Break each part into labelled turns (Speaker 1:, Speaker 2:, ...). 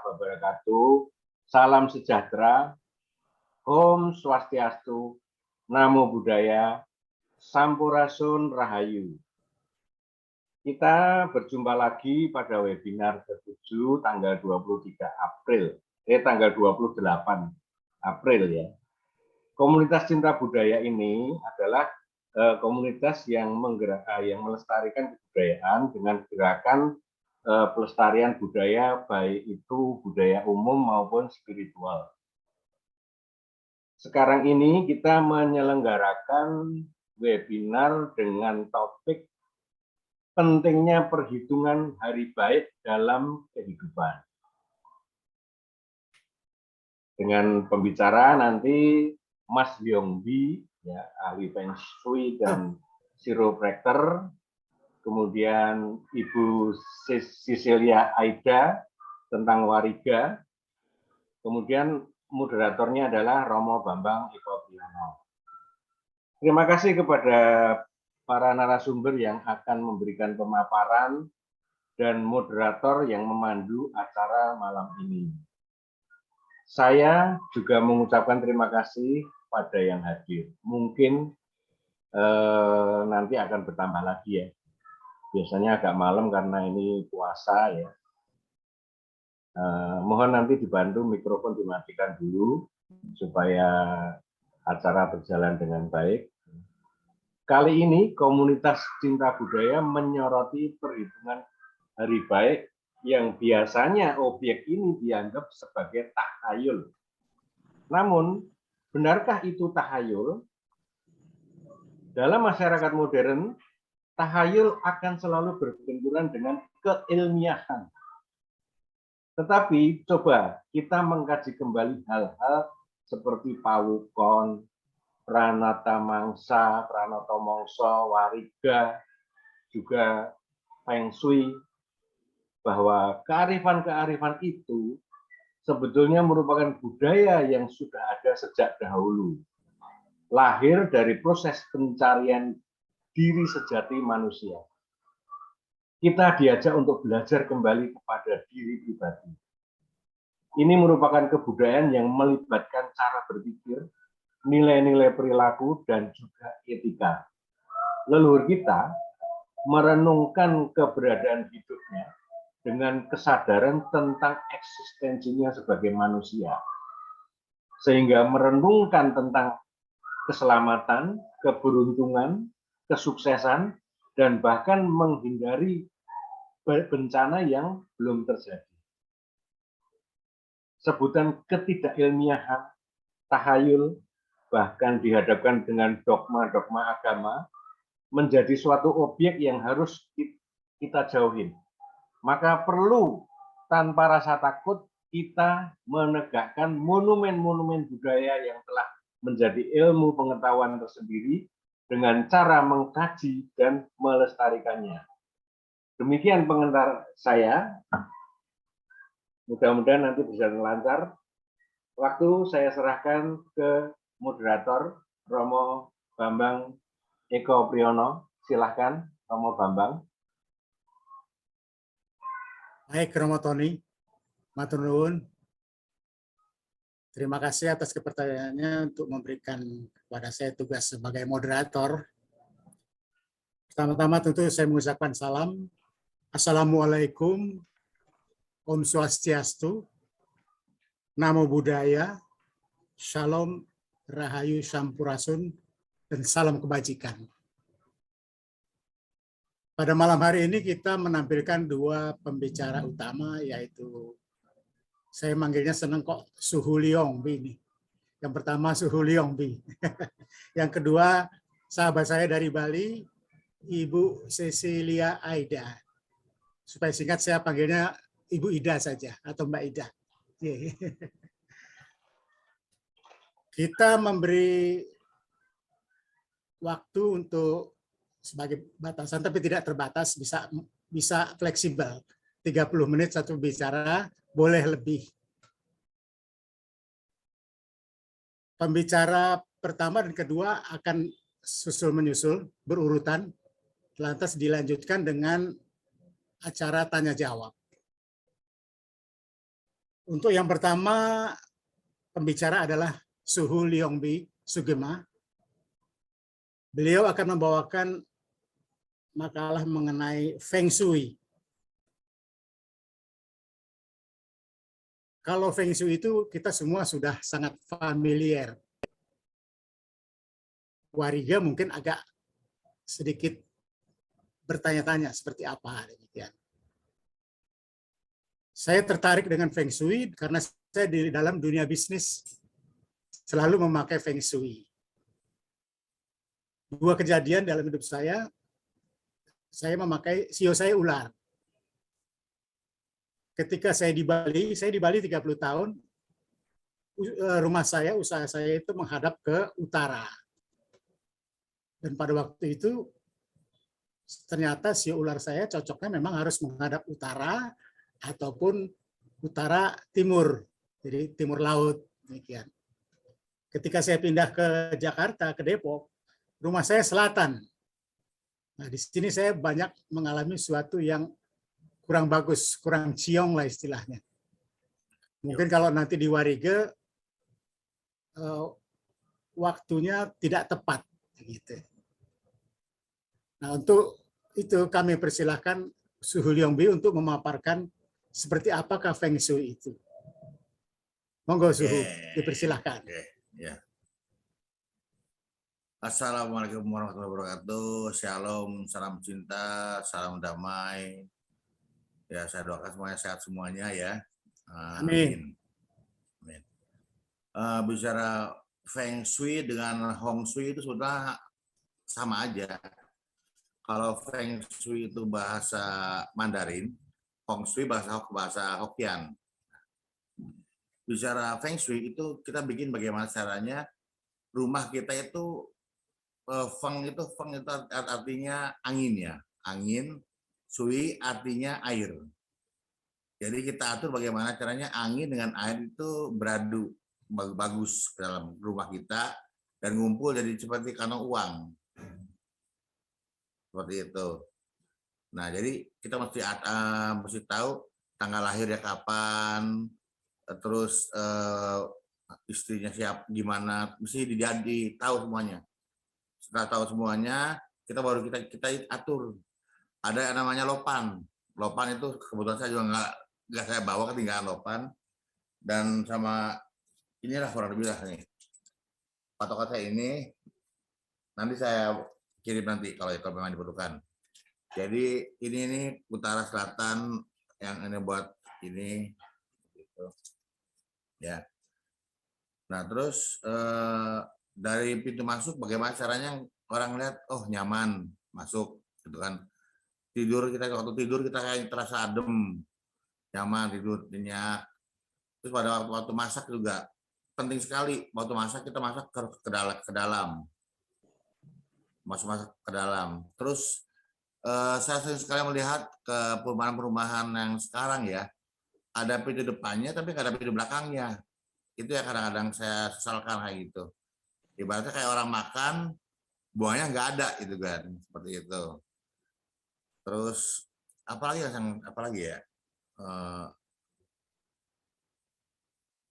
Speaker 1: wabarakatuh. Salam sejahtera, Om Swastiastu, Namo Buddhaya, Sampurasun Rahayu. Kita berjumpa lagi pada webinar ke-7 tanggal 23 April, tanggal 28 April ya. Komunitas Cinta Budaya ini adalah komunitas yang melestarikan kebudayaan dengan gerakan pelestarian budaya, baik itu budaya umum maupun spiritual. Sekarang ini kita menyelenggarakan webinar dengan topik pentingnya perhitungan hari baik dalam kehidupan. Dengan pembicara nanti Mas Yongbi, ya, ahli Feng Shui dan chiropractor, kemudian Ibu Cecilia Aida tentang wariga, kemudian moderatornya adalah Romo Bambang Eko Priyono. Terima kasih kepada para narasumber yang akan memberikan pemaparan dan moderator yang memandu acara malam ini. Saya juga mengucapkan terima kasih pada yang hadir. Mungkin nanti akan bertambah lagi ya. Biasanya agak malam karena ini puasa ya. Mohon nanti dibantu mikrofon dimatikan dulu supaya acara berjalan dengan baik. Kali ini komunitas Cinta Budaya menyoroti perhitungan hari baik yang biasanya objek ini dianggap sebagai tahayul. Namun, benarkah itu tahayul? Dalam masyarakat modern, tahayul akan selalu berbenturan dengan keilmiahan. Tetapi coba kita mengkaji kembali hal-hal seperti pawukon, pranata mangsa, pranoto mongso, wariga, juga Feng Shui, bahwa kearifan-kearifan itu sebetulnya merupakan budaya yang sudah ada sejak dahulu. Lahir dari proses pencarian diri sejati manusia. Kita diajak untuk belajar kembali kepada diri pribadi. Ini merupakan kebudayaan yang melibatkan cara berpikir, nilai-nilai perilaku, dan juga etika. Leluhur kita merenungkan keberadaan hidupnya dengan kesadaran tentang eksistensinya sebagai manusia. Sehingga merenungkan tentang keselamatan, keberuntungan, kesuksesan, dan bahkan menghindari bencana yang belum terjadi. Sebutan ketidakilmiahan, tahayul, bahkan dihadapkan dengan dogma-dogma agama, menjadi suatu objek yang harus kita jauhin. Maka perlu tanpa rasa takut kita menegakkan monumen-monumen budaya yang telah menjadi ilmu pengetahuan tersendiri dengan cara mengkaji dan melestarikannya. Demikian pengantar saya. Mudah-mudahan nanti berjalan lancar. Waktu saya serahkan ke moderator Romo Bambang Eko Priyono. Silahkan Romo Bambang.
Speaker 2: Baik, Romo Tony. Matur nuwun. Terima kasih atas kepercayaannya untuk memberikan kepada saya tugas sebagai moderator. Pertama-tama tentu saya mengucapkan salam. Assalamualaikum, Om Swastiastu, Namo Buddhaya, Shalom, Rahayu, Sampurasun, dan salam kebajikan. Pada malam hari ini kita menampilkan dua pembicara utama, yaitu saya manggilnya seneng kok Suhu Liongbi ini. Yang pertama Suhu Liongbi. Yang kedua sahabat saya dari Bali, Ibu Cecilia Aida. Supaya singkat saya panggilnya Ibu Ida saja atau Mbak Ida. Kita memberi waktu untuk sebagai batasan, tapi tidak terbatas, bisa fleksibel. 30 menit satu bicara, boleh lebih. Pembicara pertama dan kedua akan susul-menyusul, berurutan, lantas dilanjutkan dengan acara tanya-jawab. Untuk yang pertama, pembicara adalah Suhu Liongbi Sugema. Beliau akan membawakan makalah mengenai Feng Shui. Kalau Feng Shui itu kita semua sudah sangat familiar. Wariga mungkin agak sedikit bertanya-tanya seperti apa demikian. Saya tertarik dengan Feng Shui karena saya di dalam dunia bisnis selalu memakai Feng Shui. Dua kejadian dalam hidup saya memakai sio saya ular. Ketika saya di Bali 30 tahun, rumah saya, usaha saya itu menghadap ke utara. Dan pada waktu itu, ternyata sio ular saya cocoknya memang harus menghadap utara ataupun utara timur, jadi timur laut. Demikian. Ketika saya pindah ke Jakarta, ke Depok, rumah saya selatan. Nah, di sini saya banyak mengalami sesuatu yang kurang bagus, kurang ciong lah istilahnya. Mungkin kalau nanti di Wariga, waktunya tidak tepat. Gitu. Nah, untuk itu kami persilahkan Suhu Liongbi untuk memaparkan seperti apakah Feng Shui itu. Monggo Suhu, dipersilahkan.
Speaker 3: Ya. Assalamualaikum warahmatullahi wabarakatuh. Shalom, salam cinta, salam damai. Ya, saya doakan semuanya sehat semuanya ya.
Speaker 2: Amin.
Speaker 3: Amin. Bicara Feng Shui dengan Hong Shui itu sudah sama aja. Kalau Feng Shui itu bahasa Mandarin, Hong Shui bahasa Hokkien. Bicara Feng Shui itu kita bikin bagaimana caranya rumah kita itu Feng itu artinya angin ya, angin. Shui artinya air. Jadi kita atur bagaimana caranya angin dengan air itu beradu bagus ke dalam rumah kita dan ngumpul jadi seperti kantong uang. Seperti itu. Nah, jadi kita mesti tahu tanggal lahirnya kapan, terus istrinya siap gimana, mesti tahu semuanya. Setelah tahu semuanya, kita baru kita atur. Ada yang namanya lopan. Lopan itu kebetulan saya juga nggak saya bawa, ketinggalan lopan. Dan sama inilah kurang lebih lah nih. Patokan saya ini nanti saya kirim nanti kalau memang diperlukan. Jadi ini utara selatan yang ini buat ini gitu. Ya. Nah, terus dari pintu masuk bagaimana caranya orang lihat oh nyaman masuk gitu kan. Waktu tidur kita kayak terasa adem, nyaman tidur nyenyak. Terus pada waktu masak juga penting sekali, waktu masak kita masak ke dalam. Masak ke dalam. Terus saya sering sekali melihat ke perumahan-perumahan yang sekarang ya, ada pintu depannya tapi nggak ada pintu belakangnya. Itu ya kadang-kadang saya sesalkan kayak gitu. Ibaratnya kayak orang makan, buahnya nggak ada gitu kan, seperti itu. Terus apalagi ya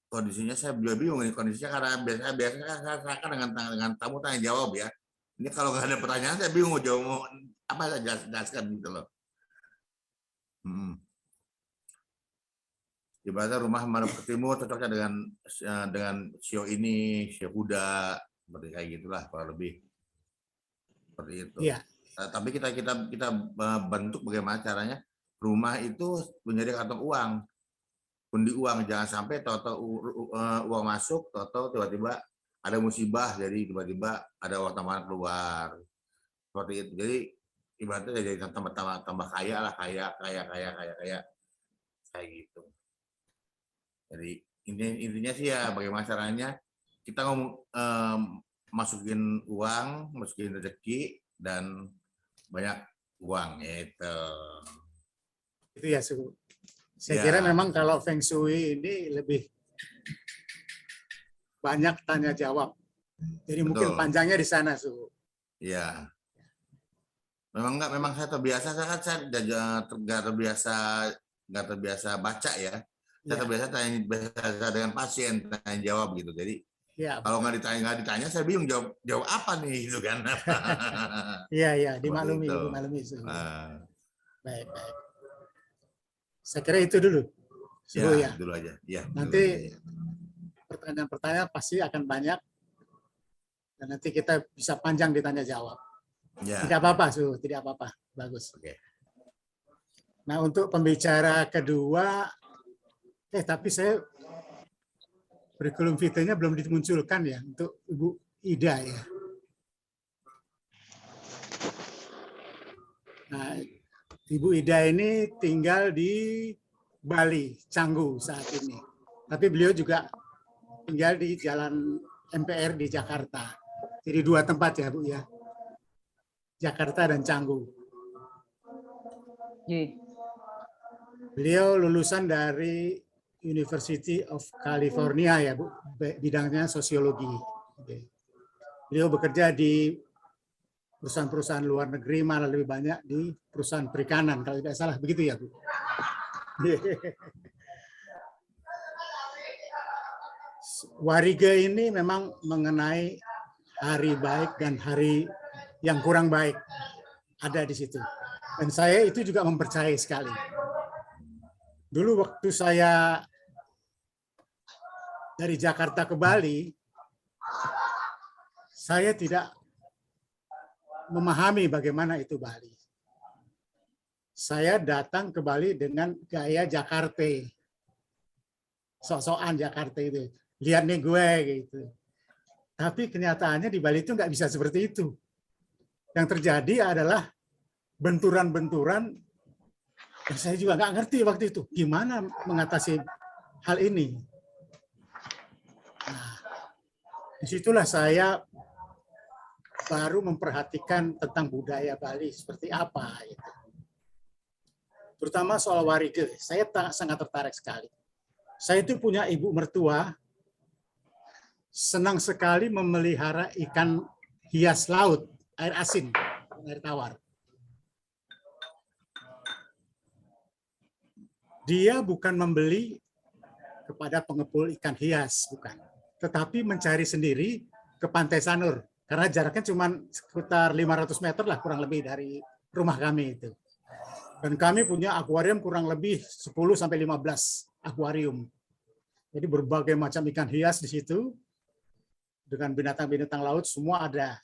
Speaker 3: kondisinya saya bingung ini kondisinya karena biasanya saya kan dengan tamu tanya jawab ya. Ini kalau nggak ada pertanyaan saya bingung mau apa saya jelaskan gitu loh. Ibaratnya rumah menghadap ke timur cocoknya dengan sio ini, sio kuda, seperti kayak gitulah kurang lebih seperti itu.
Speaker 2: Iya.
Speaker 3: Tapi kita bentuk bagaimana caranya rumah itu menjadi kantong uang, pundi uang, jangan sampai uang masuk, tiba-tiba ada musibah, jadi tiba-tiba ada uang tambahan keluar, seperti itu. Jadi ibaratnya jadi tambah kaya lah, kaya kayak gitu. Jadi intinya sih ya bagaimana caranya kita masukin uang, masukin rezeki dan banyak uang itu.
Speaker 2: Itu ya Suhu. Saya kira memang kalau Feng Shui ini lebih banyak tanya jawab. Jadi mungkin panjangnya di sana Suhu.
Speaker 3: Iya. Memang saya terbiasa, saya nggak terbiasa baca ya. Saya terbiasa biasa dengan pasien tanya jawab gitu. Jadi
Speaker 2: Ya,
Speaker 3: kalau nggak ditanya, saya bingung jawab apa nih gitu kan.
Speaker 2: iya,
Speaker 3: Seperti itu.
Speaker 2: dimaklumi.
Speaker 3: Nah,
Speaker 2: Baik. Saya kira itu dulu, Suhu ya.
Speaker 3: dulu aja. Ya,
Speaker 2: Nanti pertanyaan-pertanyaan pasti akan banyak, dan nanti kita bisa panjang ditanya jawab.
Speaker 3: ya.
Speaker 2: Tidak apa-apa, Suhu, tidak apa-apa. Bagus.
Speaker 3: Oke.
Speaker 2: Nah, untuk pembicara kedua, tapi saya kurikulum vitae-nya belum dimunculkan ya untuk Ibu Ida ya. Nah, Ibu Ida ini tinggal di Bali, Canggu saat ini. Tapi beliau juga tinggal di Jalan MPR di Jakarta. Jadi 2 tempat ya, Bu ya. Jakarta dan Canggu. Beliau lulusan dari University of California ya, Bu. Bidangnya sosiologi. Beliau bekerja di perusahaan-perusahaan luar negeri, malah lebih banyak di perusahaan perikanan, kalau tidak salah begitu ya, Bu. Warige ini memang mengenai hari baik dan hari yang kurang baik ada di situ. Dan saya itu juga mempercayai sekali. Dulu waktu saya dari Jakarta ke Bali, saya tidak memahami bagaimana itu Bali. Saya datang ke Bali dengan gaya Jakarta. Sok-sokan Jakarta itu. Lihat nih gue gitu. Tapi kenyataannya di Bali itu nggak bisa seperti itu. Yang terjadi adalah benturan-benturan. Dan saya juga nggak ngerti waktu itu gimana mengatasi hal ini. Nah, disitulah saya baru memperhatikan tentang budaya Bali seperti apa. Gitu. Terutama soal warige, saya sangat tertarik sekali. Saya itu punya ibu mertua, senang sekali memelihara ikan hias laut, air asin, air tawar. Dia bukan membeli kepada pengepul ikan hias, bukan. Tetapi mencari sendiri ke Pantai Sanur. Karena jaraknya cuma sekitar 500 meter lah kurang lebih dari rumah kami itu. Dan kami punya akuarium kurang lebih 10-15 akuarium. Jadi berbagai macam ikan hias di situ. Dengan binatang-binatang laut semua ada.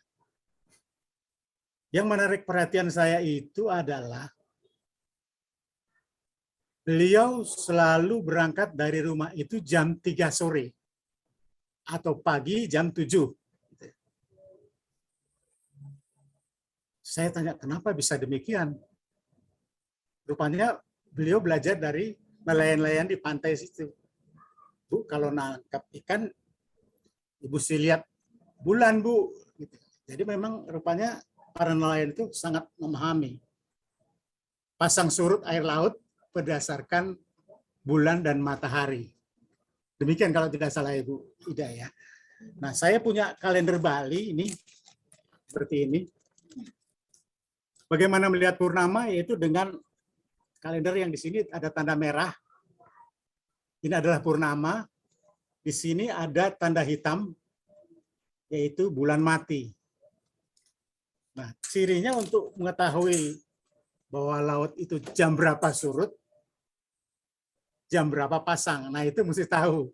Speaker 2: Yang menarik perhatian saya itu adalah beliau selalu berangkat dari rumah itu jam 3 sore atau pagi jam 7. Saya tanya, kenapa bisa demikian? Rupanya beliau belajar dari nelayan-nelayan di pantai situ. Bu, kalau nangkap ikan, Ibu sih lihat bulan, Bu. Jadi memang rupanya para nelayan itu sangat memahami pasang surut air laut berdasarkan bulan dan matahari. Demikian kalau tidak salah Ibu Ida ya. Nah, saya punya kalender Bali ini seperti ini. Bagaimana melihat purnama yaitu dengan kalender yang di sini ada tanda merah. Ini adalah purnama. Di sini ada tanda hitam yaitu bulan mati. Nah, cirinya untuk mengetahui bahwa laut itu jam berapa surut, jam berapa pasang. Nah, itu mesti tahu.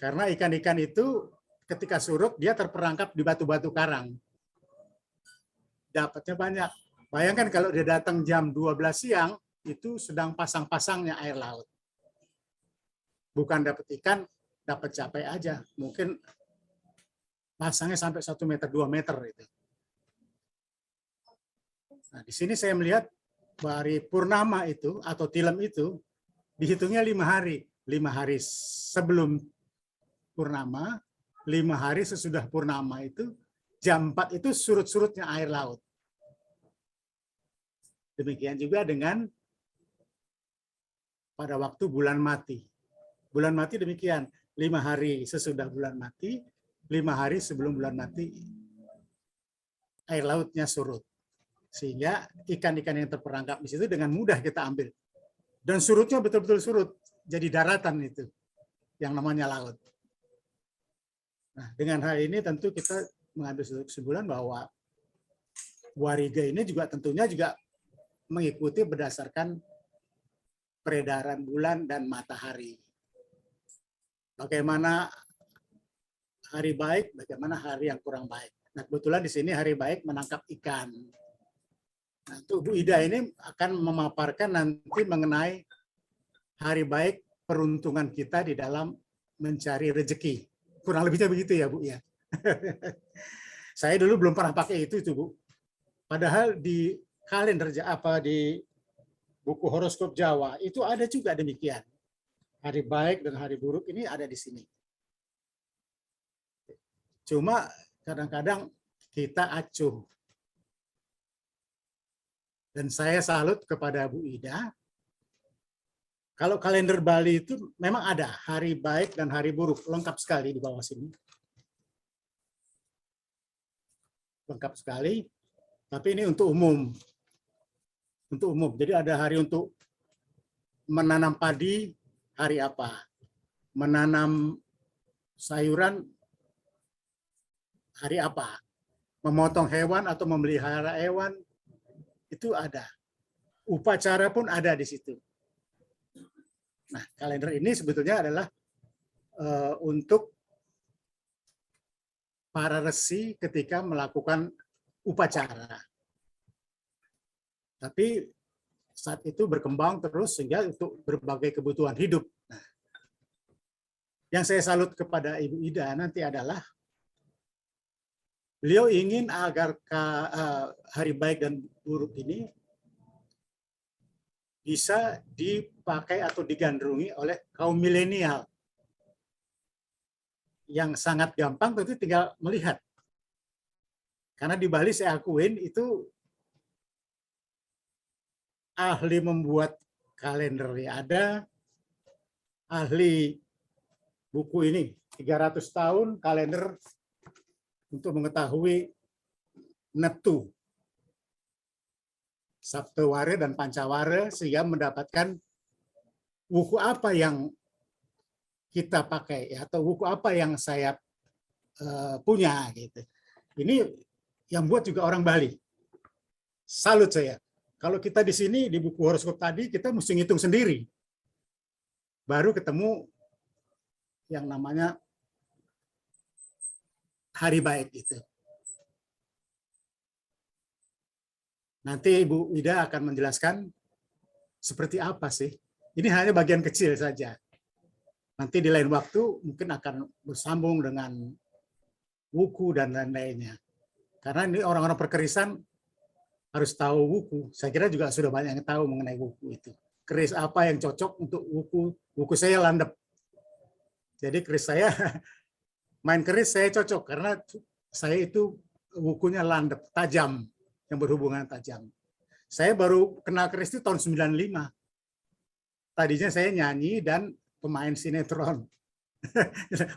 Speaker 2: Karena ikan-ikan itu ketika surut, dia terperangkap di batu-batu karang. Dapatnya banyak. Bayangkan kalau dia datang jam 12 siang, itu sedang pasang-pasangnya air laut. Bukan dapat ikan, dapat capai aja. Mungkin pasangnya sampai 1 meter, 2 meter. Itu. Nah, di sini saya melihat hari purnama itu atau tilem itu dihitungnya 5 hari. 5 hari sebelum purnama, 5 hari sesudah purnama itu, jam 4 itu surut-surutnya air laut. Demikian juga dengan pada waktu bulan mati. Bulan mati demikian, 5 hari sesudah bulan mati, 5 hari sebelum bulan mati, air lautnya surut. Sehingga ikan-ikan yang terperangkap di situ dengan mudah kita ambil. Dan surutnya betul-betul surut. jadi daratan itu yang namanya laut. Nah, dengan hal ini tentu kita mengambil kesimpulan bahwa wariga ini juga tentunya juga mengikuti berdasarkan peredaran bulan dan matahari. Bagaimana hari baik, bagaimana hari yang kurang baik. Nah, kebetulan di sini hari baik menangkap ikan. Nah, Bu Ida ini akan memaparkan nanti mengenai hari baik peruntungan kita di dalam mencari rezeki. Kurang lebihnya begitu ya, Bu ya. Saya dulu belum pernah pakai itu Bu. Padahal di kalender di buku horoskop Jawa itu ada juga demikian. Hari baik dan hari buruk ini ada di sini. Cuma kadang-kadang kita acuh. Dan saya salut kepada Bu Ida. Kalau kalender Bali itu memang ada hari baik dan hari buruk, lengkap sekali di bawah sini. Lengkap sekali, tapi ini untuk umum. Untuk umum. Jadi ada hari untuk menanam padi, hari apa? Menanam sayuran, hari apa? Memotong hewan atau memelihara hewan, itu ada. Upacara pun ada di situ. Nah, kalender ini sebetulnya adalah untuk para resi ketika melakukan upacara. Tapi saat itu berkembang terus sehingga untuk berbagai kebutuhan hidup. Nah, yang saya salut kepada Ibu Ida nanti adalah beliau ingin agar hari baik dan buruk ini bisa dipakai atau digandrungi oleh kaum milenial. Yang sangat gampang tentu tinggal melihat. Karena di Bali saya akuin itu ahli membuat kalender ada, ahli buku ini 300 tahun kalender untuk mengetahui netu, Saptawara dan Pancawara sehingga mendapatkan buku apa yang kita pakai atau buku apa yang saya punya gitu. Ini yang buat juga orang Bali. Salut saya. Kalau kita di sini di buku horoskop tadi kita mesti ngitung sendiri. Baru ketemu yang namanya hari baik itu. Nanti Ibu Ida akan menjelaskan seperti apa sih. Ini hanya bagian kecil saja. Nanti di lain waktu mungkin akan bersambung dengan wuku dan lain-lainnya. Karena ini orang-orang perkerisan harus tahu wuku. Saya kira juga sudah banyak yang tahu mengenai wuku itu. Keris apa yang cocok untuk wuku. Wuku saya landep. Jadi keris saya, main keris saya cocok karena saya itu wukunya landep, tajam, yang berhubungan tajam. Saya baru kenal keris itu tahun 95. Tadinya saya nyanyi dan pemain sinetron.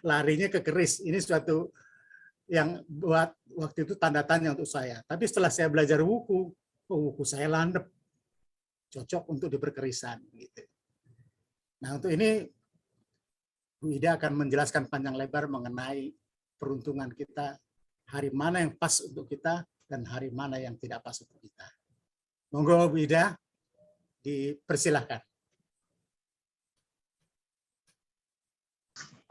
Speaker 2: Larinya ke keris. Ini suatu yang buat waktu itu tanda tanya untuk saya. Tapi setelah saya belajar wuku, wuku saya landep. Cocok untuk di perkerisan. Gitu. Nah untuk ini, Bu Ida akan menjelaskan panjang lebar mengenai peruntungan kita, hari mana yang pas untuk kita, dan hari mana yang tidak pas untuk kita. Monggo Bu Ida, dipersilahkan.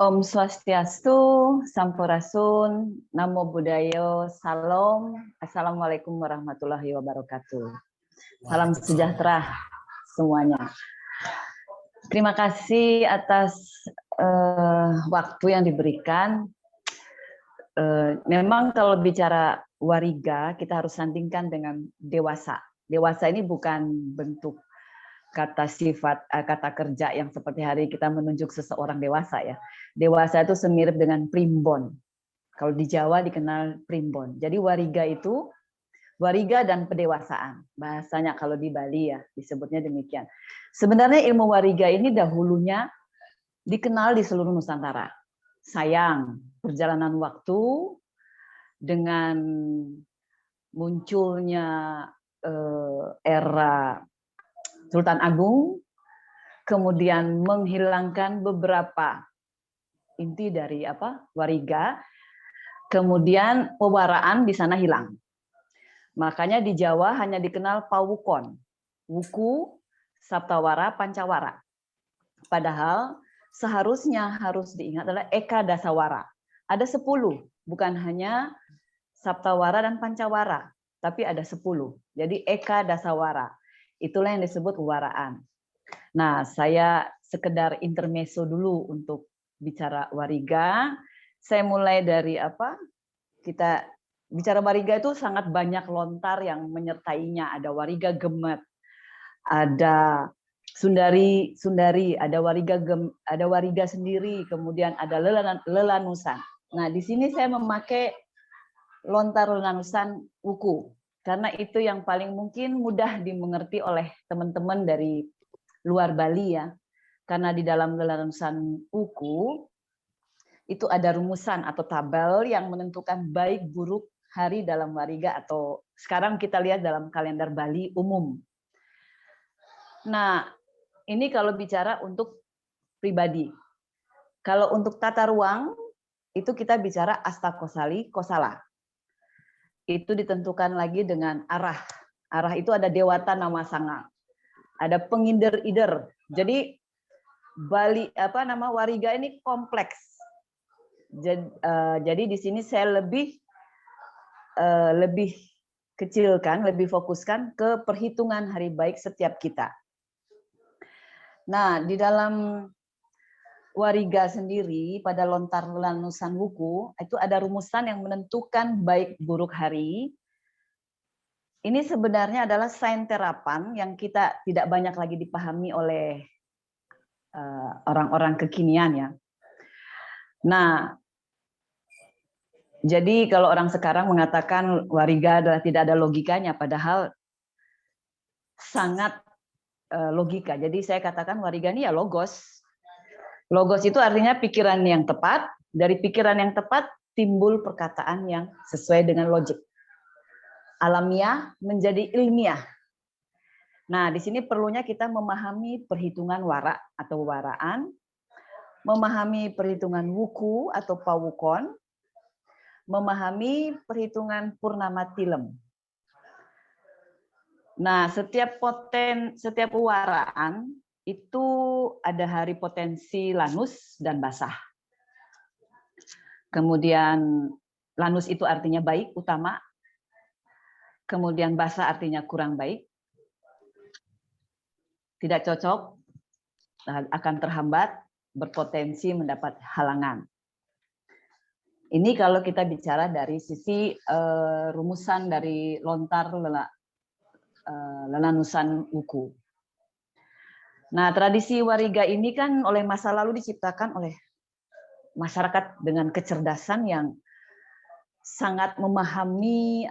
Speaker 4: Om Swastiastu, Sampurasun, Namo Buddhaya, Salam, Assalamualaikum warahmatullahi wabarakatuh. Salam sejahtera semuanya. Terima kasih atas waktu yang diberikan. Memang kalau bicara wariga, kita harus sandingkan dengan dewasa. Dewasa ini bukan bentuk kata sifat, kata kerja yang seperti hari kita menunjuk seseorang dewasa ya. Dewasa itu semirip dengan primbon. Kalau di Jawa dikenal primbon. Jadi wariga itu, wariga dan pendewasaan. Bahasanya kalau di Bali ya disebutnya demikian. Sebenarnya ilmu wariga ini dahulunya dikenal di seluruh Nusantara. Sayang, perjalanan waktu dengan munculnya era Sultan Agung, kemudian menghilangkan beberapa inti dari wariga, kemudian pewaraan di sana hilang. Makanya di Jawa hanya dikenal pawukon, wuku, saptawara, pancawara. Padahal seharusnya harus diingat adalah eka dasawara. Ada 10, bukan hanya saptawara dan pancawara, tapi ada 10. Jadi eka dasawara. Itulah yang disebut waraan. Nah, saya sekedar intermezzo dulu untuk bicara wariga. Saya mulai dari kita bicara wariga itu sangat banyak lontar yang menyertainya. Ada wariga gemet, ada sundari, ada wariga sendiri, kemudian ada lelanusan. Nah, di sini saya memakai lontar lelanusan wuku karena itu yang paling mungkin mudah dimengerti oleh teman-teman dari luar Bali ya. Karena di dalam lelanusan wuku itu ada rumusan atau tabel yang menentukan baik buruk hari dalam wariga atau sekarang kita lihat dalam kalender Bali umum. Nah, ini kalau bicara untuk pribadi. Kalau untuk tata ruang, itu kita bicara asta kosali, kosala. Itu ditentukan lagi dengan arah. Arah itu ada dewata nama sanga. Ada penginder-ider. Jadi Bali wariga ini kompleks. Jadi di sini saya lebih kecilkan, lebih fokuskan ke perhitungan hari baik setiap kita. Nah, di dalam wariga sendiri pada lontar lelanusan wuku itu ada rumusan yang menentukan baik buruk hari. Ini sebenarnya adalah sains terapan yang kita tidak banyak lagi dipahami oleh orang-orang kekinian ya. Nah, jadi kalau orang sekarang mengatakan wariga adalah tidak ada logikanya, padahal sangat logika. Jadi saya katakan wariga ini ya logos. Logos itu artinya pikiran yang tepat. Dari pikiran yang tepat timbul perkataan yang sesuai dengan logik. Alamiah menjadi ilmiah. Nah, di sini perlunya kita memahami perhitungan wara atau waraan, memahami perhitungan wuku atau pawukon, memahami perhitungan purnama tilem. Nah, setiap waraan itu ada hari potensi lanus dan basah. Kemudian lanus itu artinya baik, utama. Kemudian basah artinya kurang baik. Tidak cocok, akan terhambat, berpotensi mendapat halangan. Ini kalau kita bicara dari sisi rumusan dari lontar lelanusan wuku. Nah, tradisi wariga ini kan oleh masa lalu diciptakan oleh masyarakat dengan kecerdasan yang sangat memahami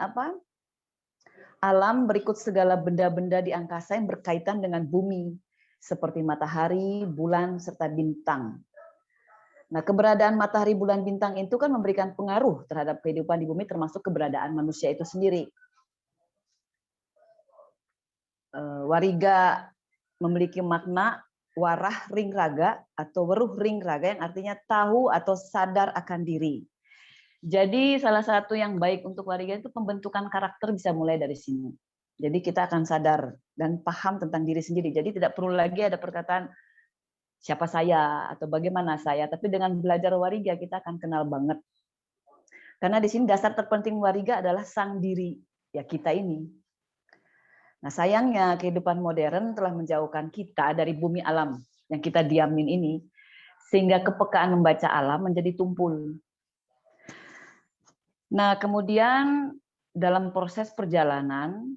Speaker 4: alam berikut segala benda-benda di angkasa yang berkaitan dengan bumi, seperti matahari, bulan, serta bintang. Nah, keberadaan matahari, bulan, bintang itu kan memberikan pengaruh terhadap kehidupan di bumi, termasuk keberadaan manusia itu sendiri. Wariga memiliki makna warah ring raga atau weruh ring raga yang artinya tahu atau sadar akan diri. Jadi salah satu yang baik untuk wariga itu pembentukan karakter bisa mulai dari sini. Jadi kita akan sadar dan paham tentang diri sendiri. Jadi tidak perlu lagi ada perkataan siapa saya atau bagaimana saya, tapi dengan belajar wariga kita akan kenal banget. Karena di sini dasar terpenting wariga adalah sang diri, ya kita ini. Nah, sayangnya kehidupan modern telah menjauhkan kita dari bumi alam yang kita diamin ini, sehingga kepekaan membaca alam menjadi tumpul. Nah, kemudian dalam proses perjalanan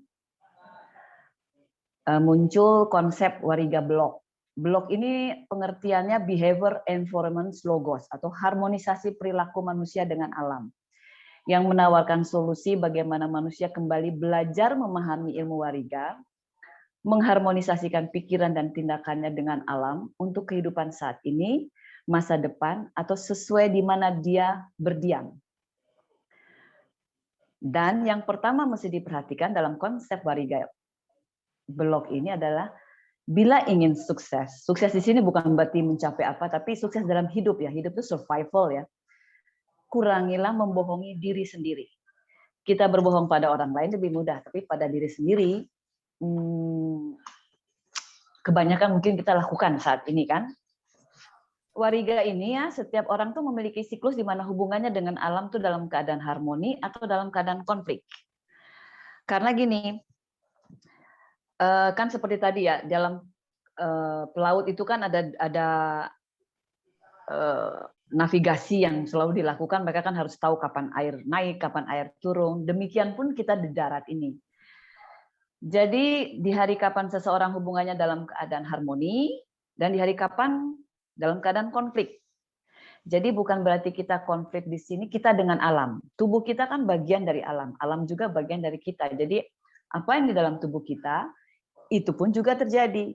Speaker 4: muncul konsep wariga blok. Blok ini pengertiannya behavior environment logos atau harmonisasi perilaku manusia dengan alam, yang menawarkan solusi bagaimana manusia kembali belajar memahami ilmu wariga, mengharmonisasikan pikiran dan tindakannya dengan alam untuk kehidupan saat ini, masa depan, atau sesuai di mana dia berdiam. Dan yang pertama mesti diperhatikan dalam konsep wariga blok ini adalah bila ingin sukses, sukses di sini bukan berarti mencapai apa, tapi sukses dalam hidup ya. Hidup itu survival ya. Kurangilah membohongi diri sendiri. Kita berbohong pada orang lain lebih mudah, tapi pada diri sendiri kebanyakan mungkin kita lakukan saat ini kan. Wariga ini ya, setiap orang tuh memiliki siklus di mana hubungannya dengan alam tuh dalam keadaan harmoni atau dalam keadaan konflik. Karena gini, kan seperti tadi ya, dalam pelaut itu kan ada navigasi yang selalu dilakukan, mereka kan harus tahu kapan air naik, kapan air turun. Demikian pun kita di darat ini. Jadi di hari kapan seseorang hubungannya dalam keadaan harmoni, dan di hari kapan dalam keadaan konflik. Jadi bukan berarti kita konflik di sini, kita dengan alam. Tubuh kita kan bagian dari alam, alam juga bagian dari kita. Jadi apa yang di dalam tubuh kita, itu pun juga terjadi.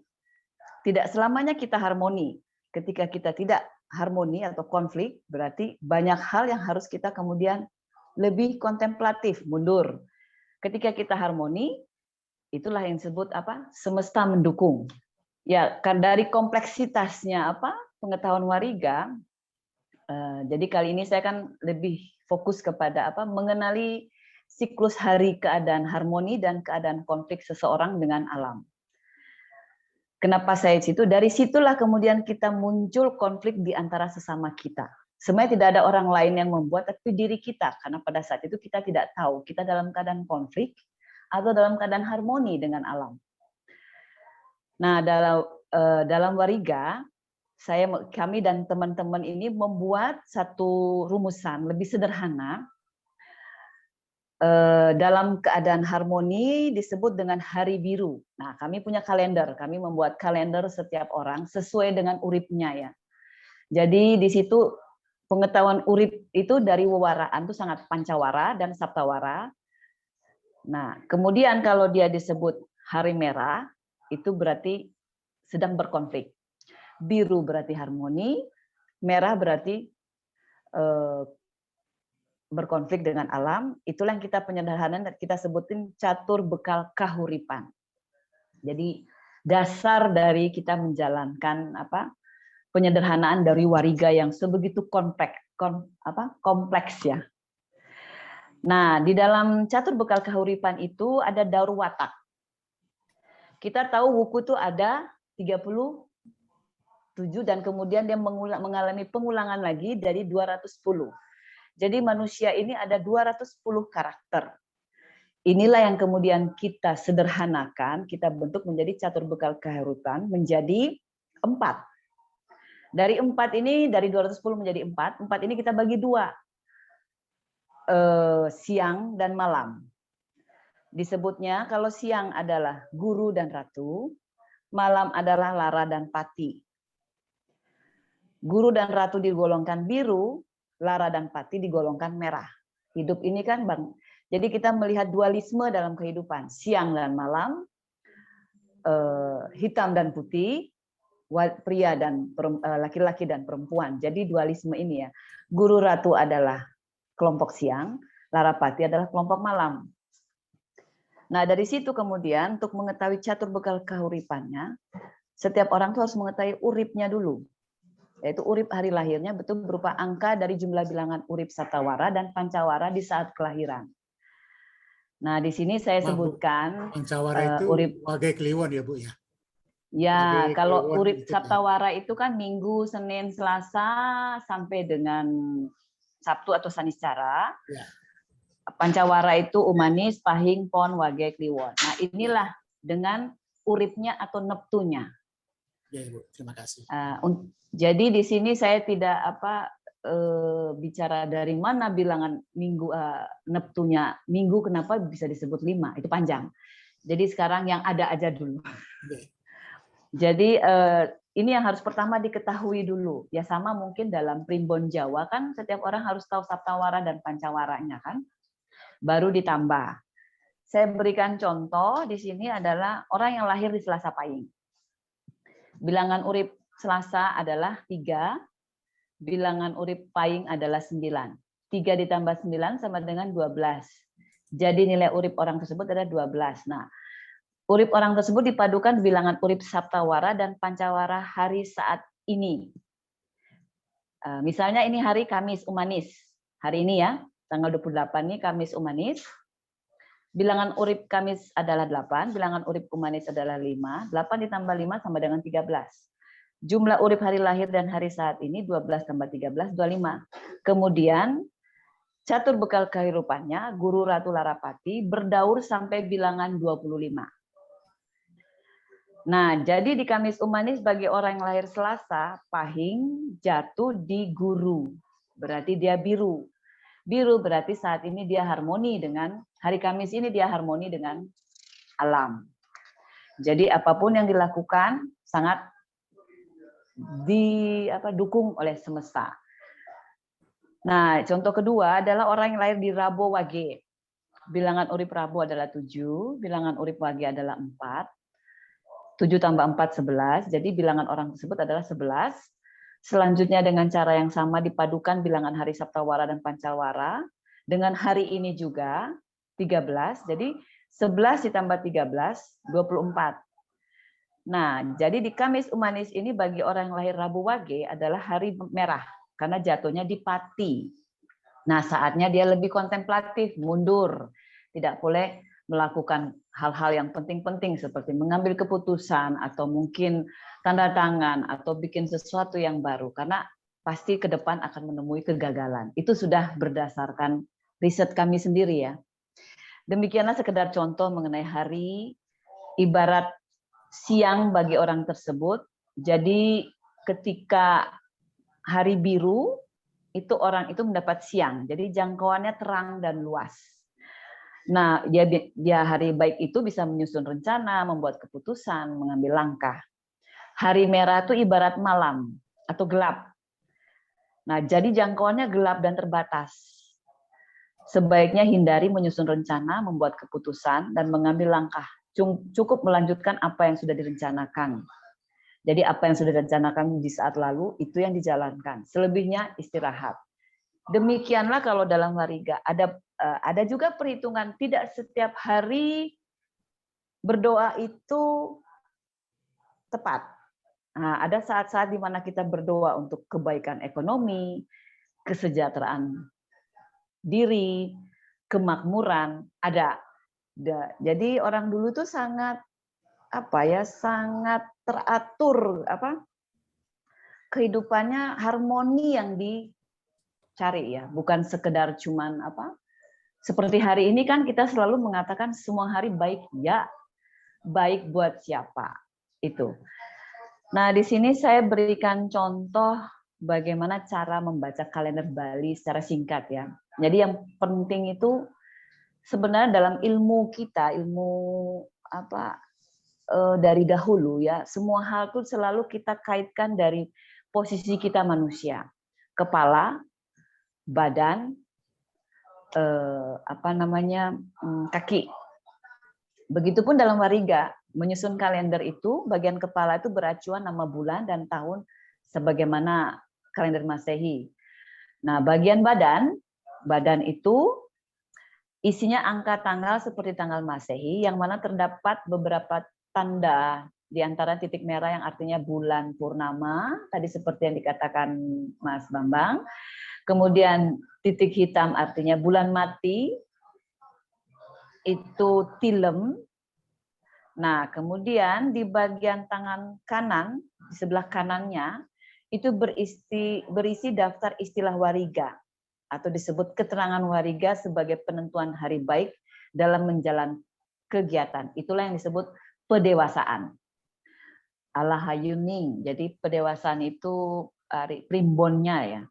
Speaker 4: Tidak selamanya kita harmoni. Ketika kita tidak harmoni atau konflik, berarti banyak hal yang harus kita kemudian lebih kontemplatif, mundur. Ketika kita harmoni, itulah yang disebut apa? Semesta mendukung. Ya, kan dari kompleksitasnya apa? Pengetahuan wariga. Jadi kali ini saya kan lebih fokus kepada apa? Mengenali siklus hari keadaan harmoni dan keadaan konflik seseorang dengan alam. Kenapa saya situ? Dari situlah kemudian kita muncul konflik di antara sesama kita. Sebenarnya tidak ada orang lain yang membuat, tapi diri kita. Karena pada saat itu kita tidak tahu kita dalam keadaan konflik atau dalam keadaan harmoni dengan alam. Nah, dalam wariga, kami dan teman-teman ini membuat satu rumusan lebih sederhana. Dalam keadaan harmoni disebut dengan hari biru. Nah, kami punya kalender. Kami membuat kalender setiap orang sesuai dengan uripnya ya. Jadi di situ pengetahuan urip itu dari wewaraan itu sangat pancawara dan saptawara. Nah, kemudian kalau dia disebut hari merah, itu berarti sedang berkonflik. Biru berarti harmoni, merah berarti berkonflik dengan alam. Itulah yang kita penyederhanaan kita sebutin catur bekal kahuripan. Jadi dasar dari kita menjalankan apa penyederhanaan dari wariga yang sebegitu kompleks ya. Nah, di dalam catur bekal kahuripan itu ada daur watak. Kita tahu wuku itu ada 37 dan kemudian dia mengalami pengulangan lagi dari 210. Jadi manusia ini ada 210 karakter. Inilah yang kemudian kita sederhanakan, kita bentuk menjadi catur bekal kahuripan menjadi 4. Dari 4 ini, dari 210 menjadi 4, 4 ini kita bagi 2. Siang dan malam. Disebutnya kalau siang adalah guru dan ratu, malam adalah lara dan pati. Guru dan ratu digolongkan biru, lara dan pati digolongkan merah. Hidup ini kan Bang. Jadi kita melihat dualisme dalam kehidupan, siang dan malam, hitam dan putih, pria dan laki-laki dan perempuan. Jadi dualisme ini ya. Guru ratu adalah kelompok siang, lara pati adalah kelompok malam. Nah, dari situ kemudian untuk mengetahui catur bekal kahuripannya, setiap orang tuh harus mengetahui uripnya dulu. Yaitu urip hari lahirnya betul berupa angka dari jumlah bilangan urip satawara dan pancawara di saat kelahiran. Nah, di sini saya sebutkan
Speaker 2: pancawara itu
Speaker 4: urip
Speaker 2: Wage Kliwon ya, Bu ya.
Speaker 4: Ya,
Speaker 2: Wage
Speaker 4: kalau
Speaker 2: Kliwon
Speaker 4: urip
Speaker 2: itu,
Speaker 4: saptawara itu kan Minggu, Senin, Selasa sampai dengan Sabtu atau Saniscara.
Speaker 2: Ya.
Speaker 4: Pancawara itu Umanis, Pahing, Pon, Wage, Kliwon. Nah, inilah dengan uripnya atau neptunya.
Speaker 2: Ya, Ibu. Terima kasih.
Speaker 4: Jadi di sini saya tidak bicara dari mana bilangan minggu neptunya. Minggu kenapa bisa disebut 5? Itu panjang. Jadi sekarang yang ada aja dulu. Jadi ini yang harus pertama diketahui dulu. Ya sama mungkin dalam primbon Jawa kan setiap orang harus tahu saptawara dan pancawaranya kan. Baru ditambah. Saya berikan contoh di sini adalah orang yang lahir di Selasa Pahing. Bilangan urip Selasa adalah 3, bilangan urip Pahing adalah 9. 3 ditambah 9 sama dengan 12. Jadi nilai urip orang tersebut adalah 12. Nah, Urip orang tersebut dipadukan bilangan urip Saptawara dan Pancawara hari saat ini. Misalnya ini hari Kamis Umanis. Hari ini ya, tanggal 28 ini Kamis Umanis. Bilangan urip Kamis adalah 8, bilangan urip Umanis adalah 5. 8 ditambah 5 sama dengan 13. Jumlah urip hari lahir dan hari saat ini 12 tambah 13, 25. Kemudian catur bekal kehidupannya, Guru Ratu Larapati, berdaur sampai bilangan 25. Nah, jadi di Kamis Umanis bagi orang yang lahir Selasa, pahing jatuh di Guru. Berarti dia biru. Biru berarti saat ini dia harmoni dengan, hari Kamis ini dia harmoni dengan alam. Jadi apapun yang dilakukan sangat didukung oleh semesta. Nah, contoh kedua adalah orang yang lahir di Rabo Wage. Bilangan urip Rabo adalah 7, bilangan urip Wage adalah 4. 7 tambah 4, 11. Jadi bilangan orang tersebut adalah 11. Selanjutnya dengan cara yang sama dipadukan bilangan hari Saptawara dan Pancawara. Dengan hari ini juga 13. Jadi 11 ditambah 13, 24. Nah, jadi di Kamis Umanis ini bagi orang yang lahir Rabu Wage adalah hari merah. Karena jatuhnya di Pati. Nah, saatnya dia lebih kontemplatif, mundur. Tidak boleh melakukan hal-hal yang penting-penting seperti mengambil keputusan atau mungkin tanda tangan atau bikin sesuatu yang baru karena pasti ke depan akan menemui kegagalan. Itu sudah berdasarkan riset kami sendiri ya. Demikianlah sekedar contoh mengenai hari ibarat siang bagi orang tersebut. Jadi ketika hari biru itu orang itu mendapat siang. Jadi jangkauannya terang dan luas. Nah, dia hari baik itu bisa menyusun rencana, membuat keputusan, mengambil langkah. Hari merah itu ibarat malam atau gelap. Nah, jadi jangkauannya gelap dan terbatas. Sebaiknya hindari menyusun rencana, membuat keputusan, dan mengambil langkah. Cukup melanjutkan apa yang sudah direncanakan. Jadi apa yang sudah direncanakan di saat lalu, itu yang dijalankan. Selebihnya istirahat. Demikianlah kalau dalam wariga ada juga perhitungan tidak setiap hari berdoa itu tepat. Nah, ada saat-saat di mana kita berdoa untuk kebaikan ekonomi, kesejahteraan diri, kemakmuran, ada. Jadi orang dulu tuh sangat sangat teratur kehidupannya harmoni yang dicari ya, bukan sekedar cuman seperti hari ini kan kita selalu mengatakan semua hari baik ya, baik buat siapa itu. Nah di sini saya berikan contoh bagaimana cara membaca kalender Bali secara singkat ya. Jadi yang penting itu sebenarnya dalam ilmu kita, ilmu dari dahulu ya, semua hal itu selalu kita kaitkan dari posisi kita manusia, kepala, badan, kaki. Begitupun dalam wariga, menyusun kalender itu bagian kepala itu beracuan nama bulan dan tahun sebagaimana kalender Masehi. Nah, bagian badan itu isinya angka tanggal seperti tanggal Masehi yang mana terdapat beberapa tanda di antara titik merah yang artinya bulan purnama, tadi seperti yang dikatakan Mas Bambang. Kemudian titik hitam artinya bulan mati, itu tilem. Nah, kemudian di bagian tangan kanan, di sebelah kanannya, itu berisi daftar istilah wariga, atau disebut keterangan wariga sebagai penentuan hari baik dalam menjalankan kegiatan. Itulah yang disebut pedewasaan. Alahayuning, jadi pedewasaan itu primbonnya ya.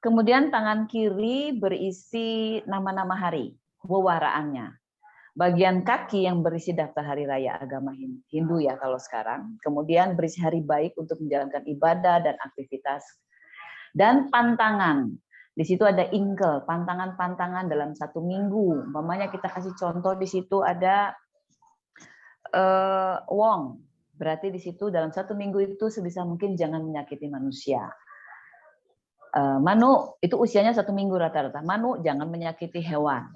Speaker 4: Kemudian tangan kiri berisi nama-nama hari, wewaraannya. Bagian kaki yang berisi daftar hari raya agama Hindu ya kalau sekarang. Kemudian berisi hari baik untuk menjalankan ibadah dan aktivitas. Dan pantangan. Di situ ada ingkel, pantangan-pantangan dalam satu minggu. Umpamanya kita kasih contoh di situ ada wong. Berarti di situ dalam satu minggu itu sebisa mungkin jangan menyakiti manusia. Manu itu usianya 1 minggu rata-rata. Manu jangan menyakiti hewan.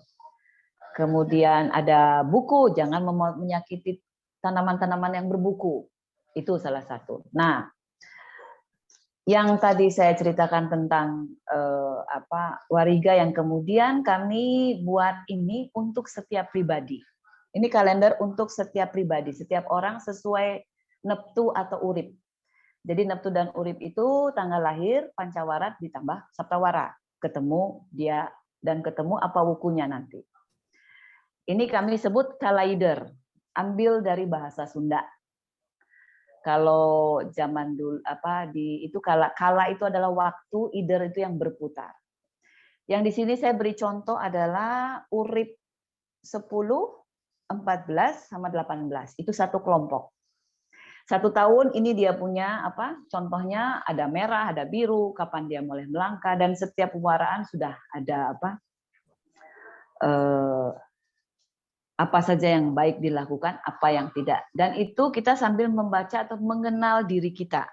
Speaker 4: Kemudian ada buku, jangan menyakiti tanaman-tanaman yang berbuku. Itu salah satu. Nah, yang tadi saya ceritakan tentang Wariga yang kemudian kami buat ini untuk setiap pribadi. Ini kalender untuk setiap pribadi, setiap orang sesuai neptu atau urip. Jadi neptu dan urip itu tanggal lahir, pancawarat ditambah saptawara. Ketemu dia dan ketemu apa wukunya nanti. Ini kami sebut kalaider, ambil dari bahasa Sunda. Kalau zaman dulu itu kala itu adalah waktu, ider itu yang berputar. Yang di sini saya beri contoh adalah urip 10, 14 sama 18. Itu satu kelompok. 1 tahun ini dia punya contohnya ada merah, ada biru, kapan dia mulai melangkah, dan setiap pewaraan sudah ada apa saja yang baik dilakukan, apa yang tidak. Dan itu kita sambil membaca atau mengenal diri kita.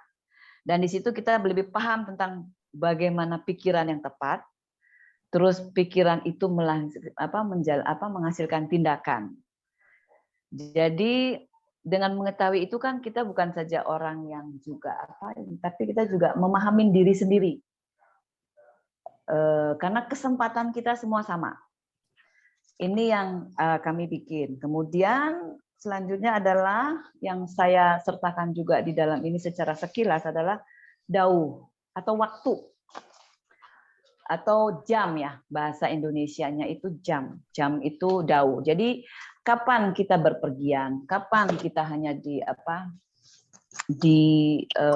Speaker 4: Dan di situ kita lebih paham tentang bagaimana pikiran yang tepat, terus pikiran itu menghasilkan tindakan. Jadi dengan mengetahui itu kan kita bukan saja orang yang juga tapi kita juga memahami diri sendiri. Karena kesempatan kita semua sama. Ini yang kami bikin. Kemudian selanjutnya adalah yang saya sertakan juga di dalam ini secara sekilas adalah dauh atau waktu atau jam ya, bahasa Indonesianya itu jam. Jam itu dauh. Jadi kapan kita berpergian, kapan kita hanya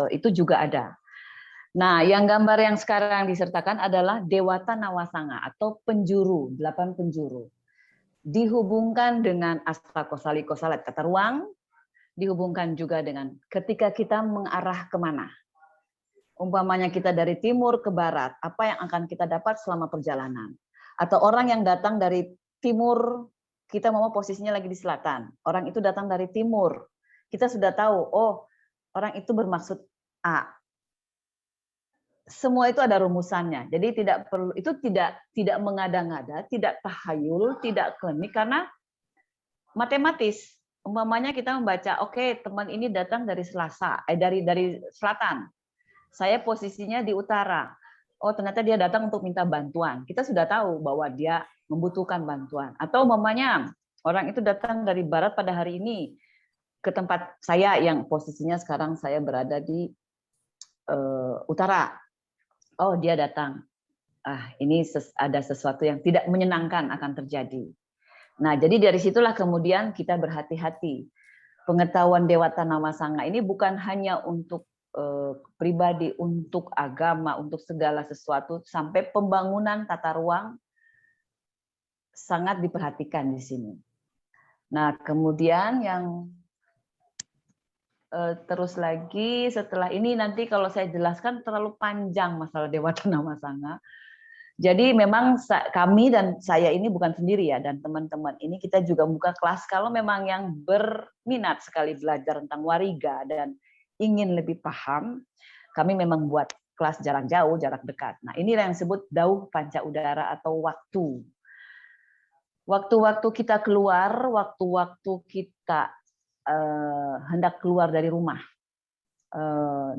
Speaker 4: itu juga ada. Nah, yang gambar yang sekarang disertakan adalah Dewata Nawasanga atau penjuru, 8 penjuru. Dihubungkan dengan Asta Kosali Kosalet kata ruang, dihubungkan juga dengan ketika kita mengarah kemana. Umpamanya kita dari timur ke barat, apa yang akan kita dapat selama perjalanan? Atau orang yang datang dari timur, kita mau posisinya lagi di selatan. Orang itu datang dari timur, kita sudah tahu, oh orang itu bermaksud A. Semua itu ada rumusannya. Jadi tidak perlu, itu tidak mengada-ngada, tidak tahayul, tidak klinik, karena matematis. Umpamanya kita membaca, oke, teman ini datang dari dari selatan. Saya posisinya di utara. Oh, ternyata dia datang untuk minta bantuan. Kita sudah tahu bahwa dia membutuhkan bantuan. Atau umpamanya orang itu datang dari barat pada hari ini ke tempat saya yang posisinya sekarang saya berada di utara. Oh, dia datang. Ini ada sesuatu yang tidak menyenangkan akan terjadi. Nah, jadi dari situlah kemudian kita berhati-hati. Pengetahuan Dewata Nawasanga ini bukan hanya untuk pribadi, untuk agama, untuk segala sesuatu, sampai pembangunan tata ruang sangat diperhatikan di sini. Nah, kemudian yang terus lagi setelah ini nanti kalau saya jelaskan terlalu panjang masalah Dewata Nawasanga. Jadi memang kami dan saya ini bukan sendiri ya, dan teman-teman ini kita juga buka kelas kalau memang yang berminat sekali belajar tentang Wariga dan ingin lebih paham, kami memang buat kelas jarak jauh, jarak dekat. Nah, inilah yang disebut dauh panca udara atau waktu. Waktu-waktu kita keluar, waktu-waktu kita hendak keluar dari rumah,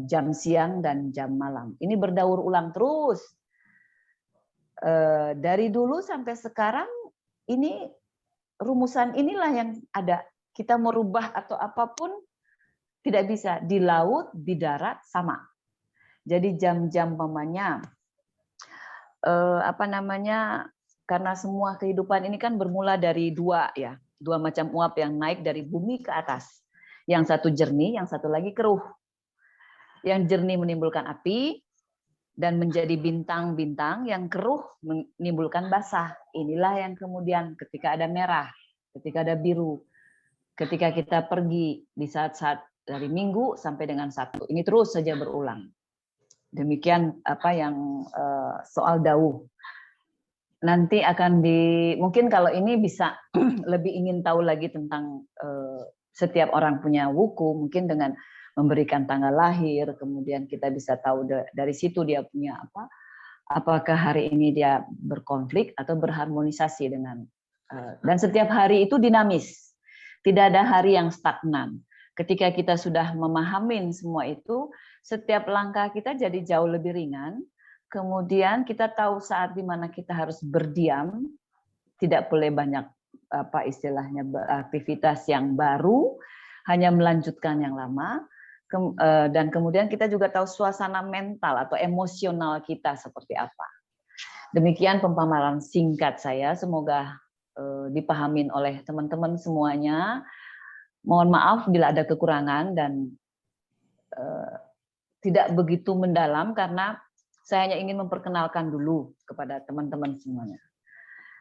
Speaker 4: jam siang dan jam malam. Ini berdaur ulang terus. Dari dulu sampai sekarang, ini rumusan inilah yang ada. Kita merubah atau apapun tidak bisa. Di laut, di darat sama. Jadi jam-jam mamanya karena semua kehidupan ini kan bermula dari dua macam uap yang naik dari bumi ke atas. Yang satu jernih, yang satu lagi keruh. Yang jernih menimbulkan api dan menjadi bintang-bintang, yang keruh menimbulkan basah. Inilah yang kemudian ketika ada merah, ketika ada biru, ketika kita pergi di saat-saat dari Minggu sampai dengan Sabtu. Ini terus saja berulang. Demikian yang soal dauh. Nanti akan mungkin kalau ini bisa lebih ingin tahu lagi tentang setiap orang punya wuku, mungkin dengan memberikan tanggal lahir, kemudian kita bisa tahu dari situ dia punya apa, apakah hari ini dia berkonflik atau berharmonisasi dengan, dan setiap hari itu dinamis, Tidak ada hari yang stagnan. Ketika kita sudah memahami semua itu, setiap langkah kita jadi jauh lebih ringan. Kemudian kita tahu saat di mana kita harus berdiam, tidak boleh banyak istilahnya aktivitas yang baru, hanya melanjutkan yang lama. Dan kemudian kita juga tahu suasana mental atau emosional kita seperti apa. Demikian pemaparan singkat saya, semoga dipahamin oleh teman-teman semuanya. Mohon maaf bila ada kekurangan dan tidak begitu mendalam karena saya hanya ingin memperkenalkan dulu kepada teman-teman semuanya.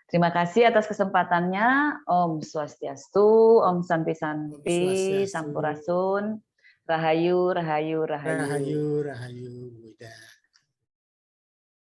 Speaker 4: Terima kasih atas kesempatannya. Om Swastiastu, Om Santi Santi, Sampurasun, Rahayu, Rahayu, Rahayu.
Speaker 2: Rahayu, Rahayu, Buddha.